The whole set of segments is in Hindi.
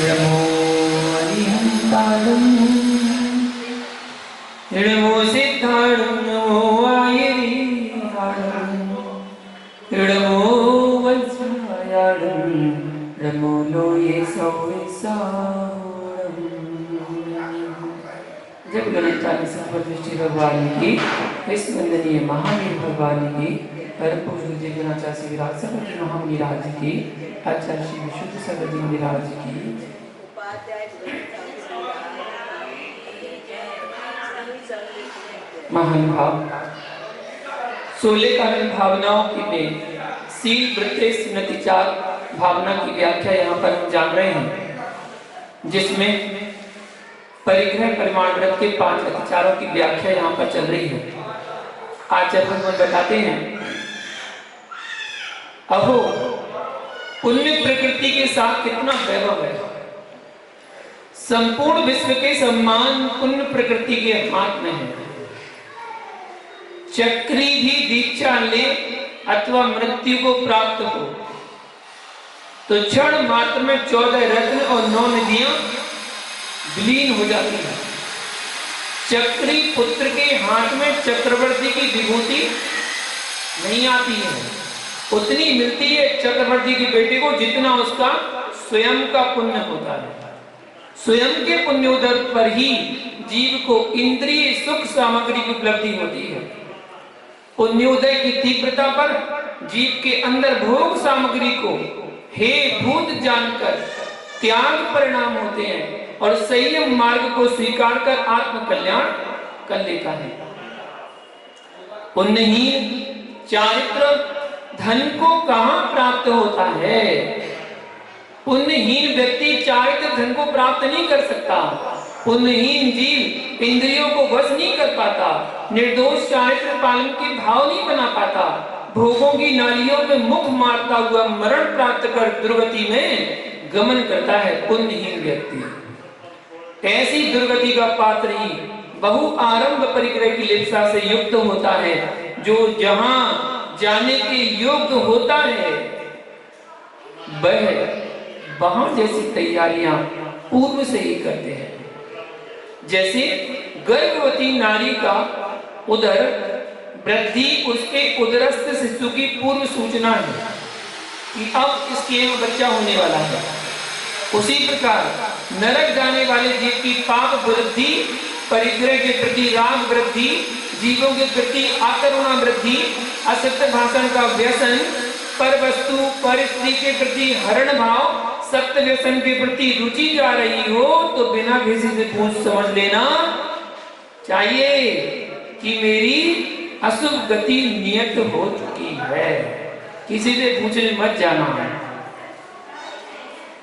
नमो अरिहंताणं नमो सिद्धाणं नमो आयरिहाणं नमो वज्रायाणं नमो लोये सौविसाणं। जब गणेश चालीसा प्रतिष्ठित भगवान की, इस वंदनीय महावीर भगवान की, परम पूज्य गणाचार्य विराज सबरी महामुनि राज की, आचार्य श्री विशुद्ध सबरी विराज की। महान भाव 16 कारण भावनाओं की में सील वृत्ति सुनतिचार भावना की व्याख्या यहाँ पर हम जान रहे हैं, जिसमें परिग्रह परिमाण व्रत के 5 अतिचारों की व्याख्या यहाँ पर चल रही है। आचार्य भगवान बताते हैं, अहो पुण्य प्रकृति के साथ कितना वैभव है। संपूर्ण विश्व के सम्मान पुण्य प्रकृति के हाथ में है। चक्री भी दीक्षा ले अथवा मृत्यु को प्राप्त हो तो क्षण मात्र में 14 रत्न और 9 नदियां विलीन हो जाती है। चक्री पुत्र के हाथ में चक्रवर्ती की विभूति नहीं आती है, उतनी मिलती है चक्रवर्ती के बेटे को जितना उसका स्वयं का पुण्य होता है। स्वयं के पुण्योदय पर ही जीव को इंद्रिय सुख सामग्री की उपलब्धि होती है। पुण्योदय की तीव्रता पर जीव के अंदर भोग सामग्री को हे भूत जानकर त्याग परिणाम होते हैं और संयम मार्ग को स्वीकार कर आत्म कल्याण कर लेता है। पुण्यहीन चारित्र धन को कहां प्राप्त होता है? पुण्यहीन व्यक्ति चारित्र धन को प्राप्त नहीं कर सकता। पुण्यहीन जीव इंद्रियों को वश नहीं कर पाता, निर्दोष चारित्र पालन के भाव नहीं बना पाता, भोगों की नालियों में मुख मारता हुआ मरण प्राप्त कर दुर्गति में गमन करता है। पुण्यहीन व्यक्ति ऐसी दुर्गति का पात्र ही बहु आरंभ परिग्रह की लिप्सा से युक्त होता है, जो जहां जाने के योग्य होता है वह वहां जैसी तैयारियां पूर्व से ही करते हैं। जैसे गर्भवती नारी का उदर वृद्धि उसके उदरस्थ शिशु की पूर्व सूचना है कि अब इसके बच्चा होने वाला है। उसी प्रकार नरक जाने वाले जीव की पाप वृद्धि, परिग्रह के प्रति राग वृद्धि, जीवों के प्रति आकरुणा वृद्धि, असत्य भाषण का व्यसन, पर वस्तु पर स्त्री के प्रति हरण भाव, सत्य व्यसन के प्रति रुचि जा रही हो तो बिना किसी से पूछ समझ लेना चाहिए कि मेरी अशुभ गति नियत हो चुकी है। किसी से पूछने मत जाना है।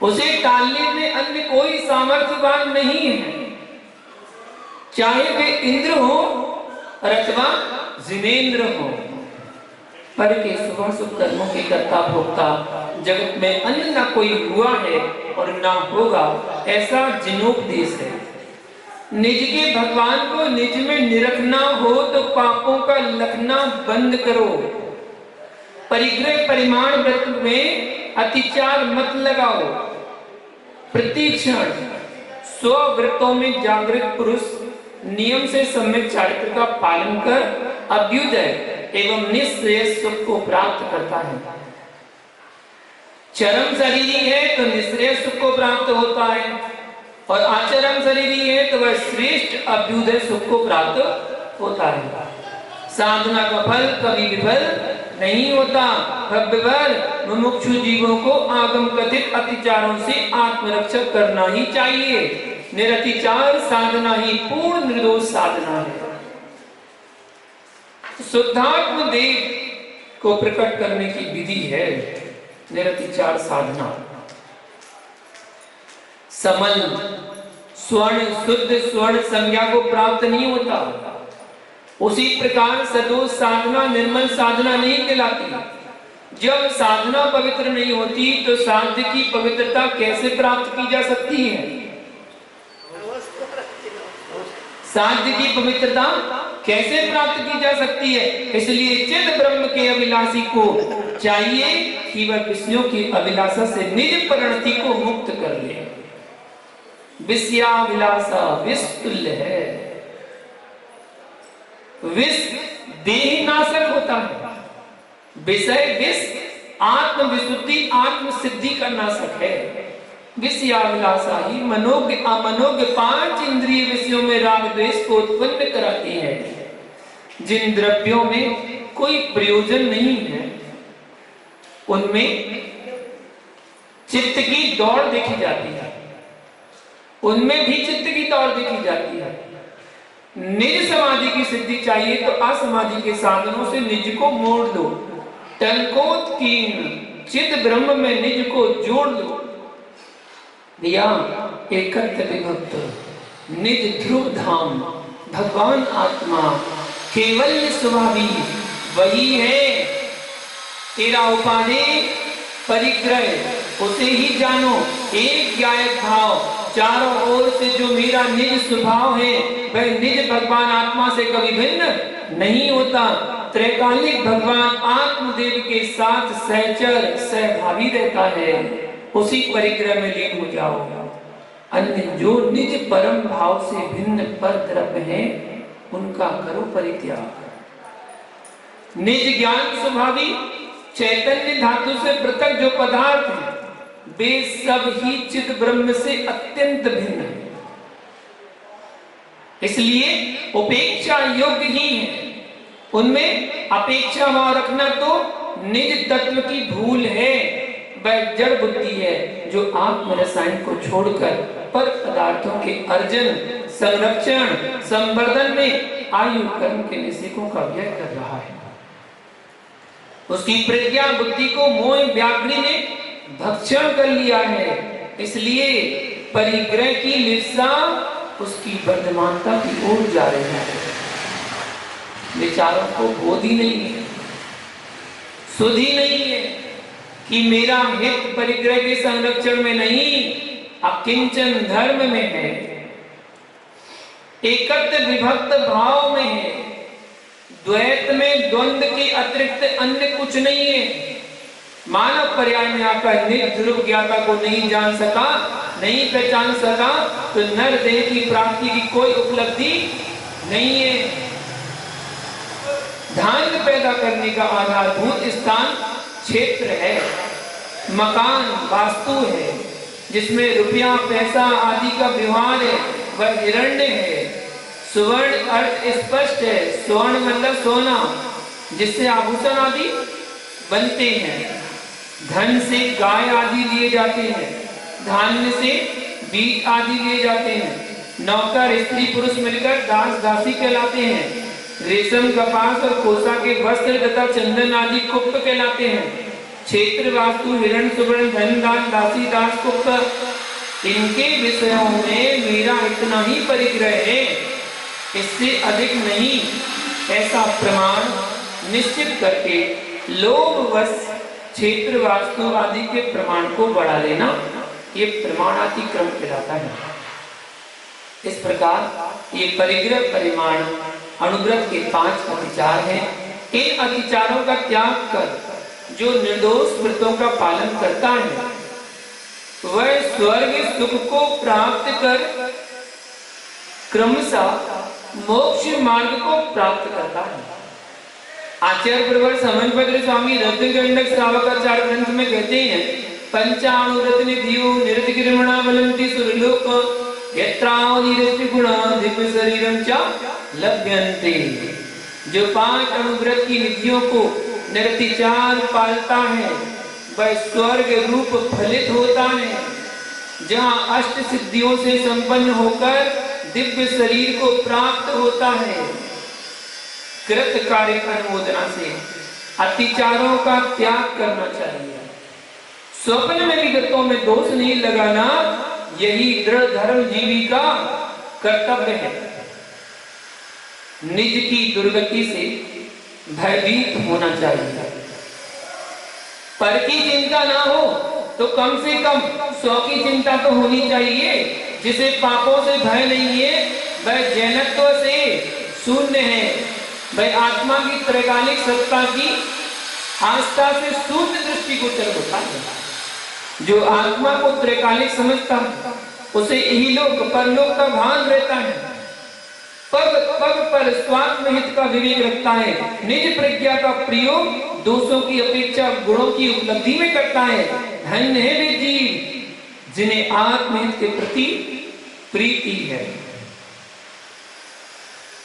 उसे टालने में अन्य कोई सामर्थ्यवान नहीं है, चाहे वे इंद्र हो अथवा जिनेंद्र हो। पर के शुभ शुभ कर्मों के कर्ता भोक्ता जगत में अन्य ना कोई हुआ है और ना होगा, ऐसा जिनोपदेश है। निज के भगवान को निज में निरखना हो तो पापों का लखना बंद करो। परिग्रह परिमाण व्रत में अतिचार मत लगाओ। प्रतिक्षण 100 व्रतों में जागृत पुरुष नियम से सम्यक चारित्र का पालन कर अभ्युदय एवं निश्रेय सुख को प्राप्त करता है। चरम शरीरी है तो निश्रेय सुख को प्राप्त होता है, और आचरम शरीरी है तो वह श्रेष्ठ अभ्युदय सुख को प्राप्त होता है। साधना का फल कभी विफल नहीं होता। भव्यवर मुमुक्षु जीवों को आगम कथित अतिचारों से आत्मरक्षा करना ही चाहिए। निरतिचार साधना ही पूर्ण निर्दोष साधना है। शुद्धात्म देव को प्रकट करने की विधि है निरतिचार साधना। समल स्वर्ण शुद्ध स्वर्ण संज्ञा को प्राप्त नहीं होता। उसी प्रकार सदोष साधना निर्मल साधना नहीं कहलाती। जब साधना पवित्र नहीं होती तो साध्य की पवित्रता कैसे प्राप्त की जा सकती है? साध्य की पवित्रता कैसे प्राप्त की जा सकती है? इसलिए चिद ब्रह्म के अभिलाषी को चाहिए कि वह विषयों की अभिलाषा से निज परिणति को मुक्त कर ले। विषयाभिलाषा विष तुल्य है। विष देह नाशक होता है, विषय विष आत्म विशुद्धि आत्म सिद्धि का नाशक है। विषयाभिलाषा ही मनोज्ञ अमनोज्ञ 5 इंद्रिय विषयों में राग द्वेष को उत्पन्न कराती है। जिन द्रव्यों में कोई प्रयोजन नहीं है उनमें चित्त की दौड़ देखी जाती है, उनमें भी चित्त की दौड़ देखी जाती है। निज समाधि की सिद्धि चाहिए तो असमाधि के साधनों से निज को मोड़ लो, टंकोत्कीर्ण चिद ब्रह्म में निज को जोड़ लो। दिया एकत्र विभक्त निज ध्रुव धाम भगवान आत्मा केवल स्वभावी वही है। तेरा उपाधि परिग्रह उसे ही जानो, एक गायक भाव चारों ओर से जो मेरा निज स्वभाव है वह निज भगवान आत्मा से कभी भिन्न नहीं होता। त्रैकालिक भगवान आत्मदेव के साथ सहचर सहभावी रहता है, उसी परिग्रह में लीन हो जाओ। अन्य जो निज परम भाव से भिन्न पर द्रव्य है उनका करो परित्याग। निज ज्ञान स्वभावी चैतन्य धातु से पृथक जो पदार्थ है वे सब ही चित ब्रह्म से अत्यंत भिन्न है, इसलिए उपेक्षा योग्य ही है। उनमें अपेक्षा भाव रखना तो निज तत्व की भूल है, वह जड़ बुद्धि है जो आत्म रसायन को छोड़कर पर पदार्थों के अर्जन संरक्षण संवर्धन में आयु कर्म के निषेकों का व्यय कर रहा है। उसकी प्रज्ञा बुद्धि को मोह व्याघ्री ने भक्षण कर लिया है, इसलिए परिग्रह की लिप्सा उसकी वर्धमानता की ओर जा रही है। विचारों को बोध ही नहीं है, सुध ही नहीं है कि मेरा हित परिग्रह के संरक्षण में नहीं अकिंचन धर्म में है, एकत्र विभक्त भाव में है, द्वैत में द्वंद्व के अतिरिक्त अन्य कुछ नहीं है। मानव पर्याय में आकर निज ध्रुव ज्ञाता को नहीं जान सका, नहीं पहचान सका तो नर देह की प्राप्ति की कोई उपलब्धि नहीं है। धान्य पैदा करने का आधारभूत स्थान क्षेत्र है, मकान वास्तु है, जिसमें रुपया पैसा आदि का व्यवहार है, वह हिरण्य है। सुवर्ण अर्थ स्पष्ट है, स्वर्ण मतलब सोना जिससे आभूषण आदि बनते हैं। धन से गाय आदि लिए जाते हैं, धान्य से बीज आदि लिए जाते हैं। नौकर स्त्री पुरुष मिलकर दास दासी कहलाते हैं। रेशम कपास और कोसा के वस्त्र तथा चंदन आदि कुप्प कहलाते हैं। क्षेत्र वास्तु हिरण सुवर्ण धन दास दासी दास कुप्प, इनके विषयों में मेरा इतना ही परिग्रह है, इससे अधिक नहीं। ऐसा प्रमाण निश्चित करके लोभवश क्षेत्र वास्तु आदि के प्रमाण को बढ़ा लेना ये प्रमाणातिक्रम कहलाता है। इस प्रकार ये परिग्रह परिमाण अनुग्रह के 5 अतिचार हैं। इन अतिचारों का त्याग कर जो निर्दोष व्रतों का पालन करता है वह स्वर्ग सुख को प्राप्त कर क्रमशः मोक्ष मार्ग को प्राप्त करता है। आचार्य प्रवर समन्वय स्वामी रत्नगंडक श्रावकाचार्य ग्रंथ में कहते हैं, पंचाणुव्रत निधियो निरतिक्रमणा बलंति सुरलोक यत्रावनिरस्ति गुणा दिव्य शरीरम च लभ्यन्ते। जो 5 अनुव्रत की निधियों को निरतिचार पालता है वह स्वर्ग रूप फलित होता है, जहाँ अष्ट सिद्धियों से संपन्न होकर दिव्य शरीर को प्राप्त होता है। कृत कार्य अनुमोदना से अतिचारों का त्याग करना चाहिए। स्वप्न में विगतों में दोष नहीं लगाना, यही दृढ़ धर्म जीवी का कर्तव्य है। निज की दुर्गति से भयभीत होना चाहिए। पर की चिंता ना हो तो कम से कम 100 की चिंता तो होनी चाहिए। जिसे पापों से भय नहीं है वह जैनत्व से शून्य है, वह आत्मा की त्रैकालिक सत्ता की आस्था से शून्य दृष्टि गोचर होता है। जो आत्मा को त्रैकालिक समझता है उसे इहलोक परलोक का भान रहता है, पग पग पर स्वात्म हित का विवेक रखता है, निज प्रज्ञा का प्रयोग दोषों की अपेक्षा गुणों की उपलब्धि में करता है। धन्य है वे जीव जिन्हें आत्महित के प्रति प्रीति है।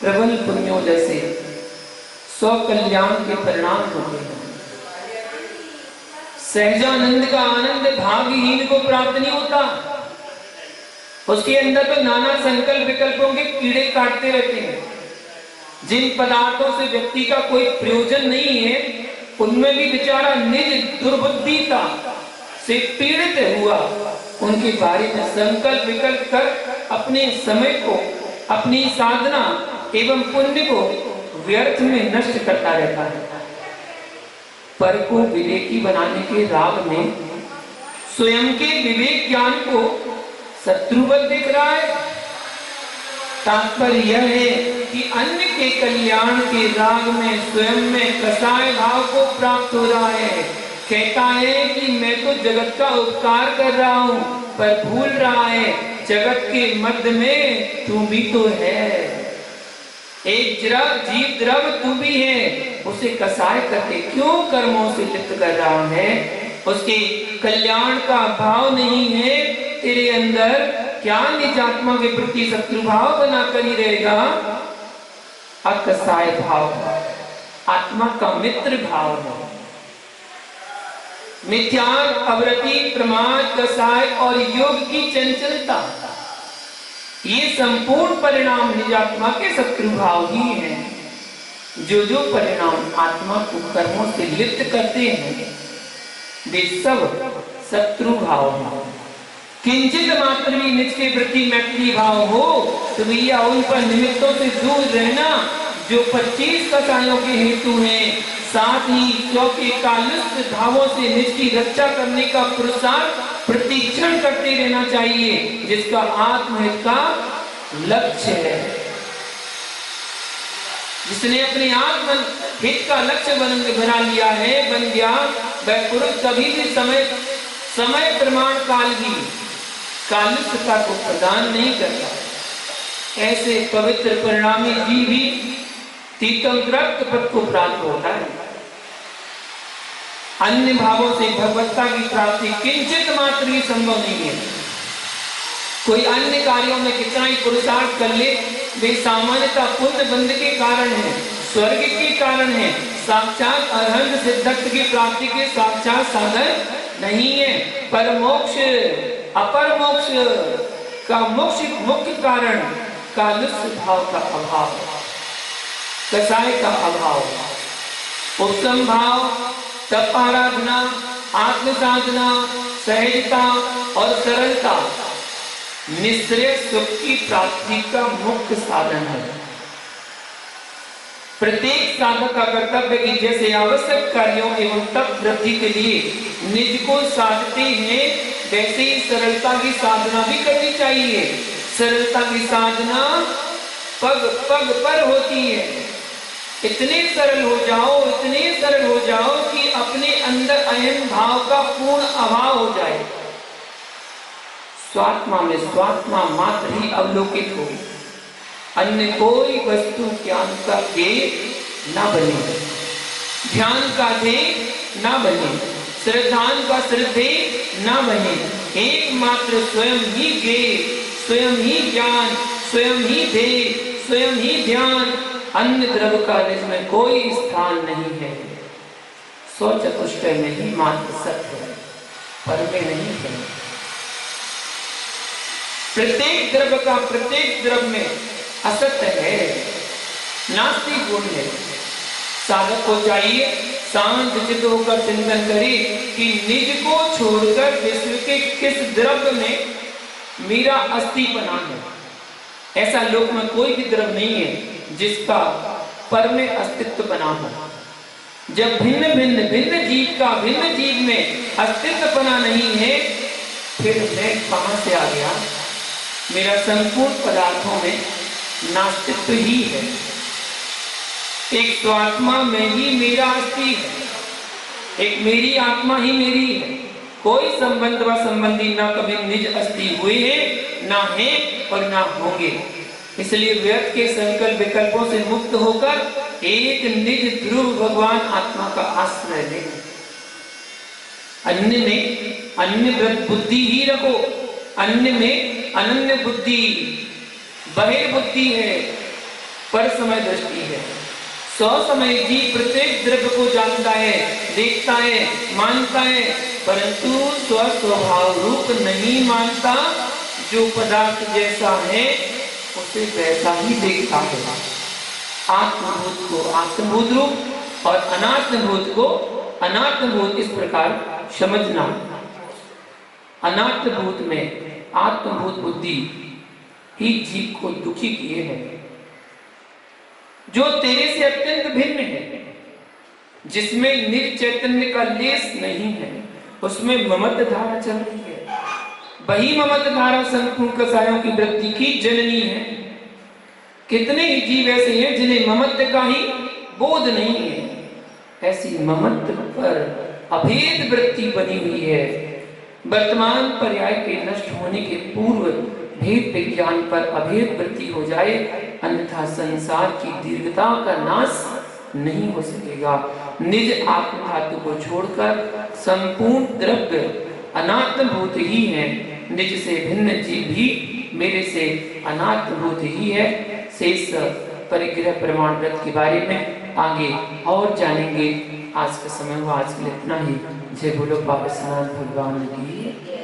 प्रबल पुण्यों जैसे स्व कल्याण के परिणाम होते हैं। सहजानंद का आनंद भाग्यहीन को प्राप्त नहीं होता, उसके अंदर तो नाना संकल्प विकल्पों के कीड़े काटते रहते हैं। जिन पदार्थों से व्यक्ति का कोई प्रयोजन नहीं है, उनमें भी बेचारा निज दुर्बुद्धिता से पीड़ित हुआ उनके बारे में संकल्प विकल्प कर अपने समय को, अपनी साधना एवं पुण्य को व्यर्थ में नष्ट करता रहता है। पर को विवेकी बनाने के राग में स्वयं के विवेक ज्ञान को शत्रुवत दिख रहा है। तात्पर्य यह है कि अन्य के कल्याण के राग में स्वयं में कसाय भाव को प्राप्त हो रहा है। कहता है कि मैं तो जगत का उपकार कर रहा हूं, पर भूल रहा है जगत के मध्य में तू भी तो है, एक जीव द्रव तू भी है। उसे कसाय करके क्यों कर्मों से लिप्त कर रहा है? उसके कल्याण का भाव नहीं है तेरे अंदर, क्या निजात्मा के प्रति शत्रु भाव बनाकर ही रहेगा? अकसाय भाव आत्मा का मित्र भाव है। मिथ्यार, अवृत्ति, प्रमाद, कसाय और योग की चंचलता, ये संपूर्ण परिणाम निजात्मा के शत्रु भाव ही हैं। जो जो परिणाम आत्मा को कर्मों से लिप्त करते हैं वे सब शत्रु भाव हैं। किंचित मात्र भी निज के प्रति मैत्री भाव हो तो भैया उन पर निमित्तों से दूर रहना जो 25 कसायों के हेतु हैं। साथ ही क्योंकि कालुष्ट भावों से निज की रक्षा करने का पुरुषार्थ प्रतिक्षण करते रहना चाहिए, जिसका आत्महित का लक्ष्य है। जिसने अपने आत्म हित का लक्ष्य बना लिया है, बन गया, वह पुरुष कभी भी समय प्रमाण काल की कालुष्टता को प्रदान नहीं करता। ऐसे पवित्र परिणामी जीव भी तीर्थंकृत पद को प्राप्त होता है। अन्य भावों से भगवत्ता की प्राप्ति किंचित मात्र भी संभव नहीं है। कोई अन्य कार्यों में कितना ही पुरुषार्थ कर ले, वे सामान्यतः पुण्य बंध के कारण है, स्वर्ग के कारण है, साक्षात अरहंत सिद्धत्व की प्राप्ति के साक्षात साधन नहीं है। पर मोक्ष, अपर मोक्ष का मुख्य कारण कालुष्य भाव का अभाव, कसाय का अभाव, उत्तम भाव, तप आराधना, आत्म साधना, सहजता और सरलता निश्चय सुख की प्राप्ति का मुख्य साधन है। प्रत्येक साधक का कर्तव्य कि जैसे आवश्यक कार्यों एवं तप वृद्धि के लिए निज को साधते हैं, वैसे ही सरलता की साधना भी करनी चाहिए। सरलता की साधना पग पग पर होती है। इतने सरल हो जाओ, इतने सरल हो जाओ कि अपने अंदर अहम भाव का पूर्ण अभाव हो जाए। स्वात्मा में स्वात्मा मात्र ही अवलोकित हो, अन्य कोई वस्तु ज्ञान का ध्येय न बने, ध्यान का ध्येय न बने, श्रद्धान का श्रद्धेय न बने। एकमात्र स्वयं ही ज्ञेय, स्वयं ही ज्ञान, स्वयं ही ध्येय, स्वयं ही ध्यान। अन्य द्रव्य का इसमें कोई स्थान नहीं है। सो चतुष्टय में ही मात्र सत्य है, पर में नहीं है। प्रत्येक द्रव्य का प्रत्येक द्रव्य में असत्य है, नास्तिक गुण है। साधक को चाहिए शांत चित्त होकर चिंतन करे कि निज को छोड़कर विश्व के किस द्रव्य में मेरा अस्तित्वना है। ऐसा लोक में कोई भी द्रव्य नहीं है जिसका पर में अस्तित्व बना हो। जब भिन्न भिन्न जीव का भिन्न जीव में अस्तित्व बना नहीं है, फिर मैं कहां से आ गया? मेरा संपूर्ण पदार्थों में नास्तित्व ही है। एक स्वात्मा में ही मेरा अस्तित्व है, एक मेरी आत्मा ही मेरी है। कोई संबंध व संबंधी न कभी निज अस्थि हुए हैं, ना हैं और ना होंगे। इसलिए व्यर्थ के संकल्प विकल्पों से मुक्त होकर एक निज ध्रुव भगवान आत्मा का आश्रय ले। अन्य में अन्य बुद्धि ही रखो, अन्य में अनन्य बुद्धि, बहिर्बुद्धि है, पर समय दृष्टि है। सौ समय जीव प्रत्येक द्रव्य को जानता है, देखता है, मानता है, परंतु स्वस्वभाव रूप नहीं मानता। जो पदार्थ जैसा है उसे वैसा ही देखता है। आत्मभूत को आत्मभूत रूप और अनात्मभूत को अनात्मभूत इस प्रकार समझना। अनात्मभूत में आत्मभूत बुद्धि ही जीव को दुखी किए है। जो तेरे से अत्यंत भिन्न है, जिसमें निर्चैतन्य का लेस नहीं है, उसमें ममत धारा चल रही है। वही ममत धारा संपूर्ण कसायों की वृत्ति की जननी है। कितने ही जीव ऐसे हैं जिन्हें ममत्व का ही बोध नहीं है। ऐसी ममत्व पर अभेद वृत्ति बनी हुई है। वर्तमान पर्याय के नष्ट होने के पूर्व भेद विज्ञान पर अभेद वृत्ति हो जाए, अन्यथा संसार की दीर्घता का नाश नहीं हो सकेगा। निज आत्म धातु को छोड़कर संपूर्ण द्रव्य अनात्मभूत ही है। निज से भिन्न जीव भी मेरे से अनात्मभूत ही है। शेष परिग्रह प्रमाण व्रत के बारे में आगे और जानेंगे। आज का समय आज के लिए इतना ही। जय बोलो बाबा सनातन भगवान की।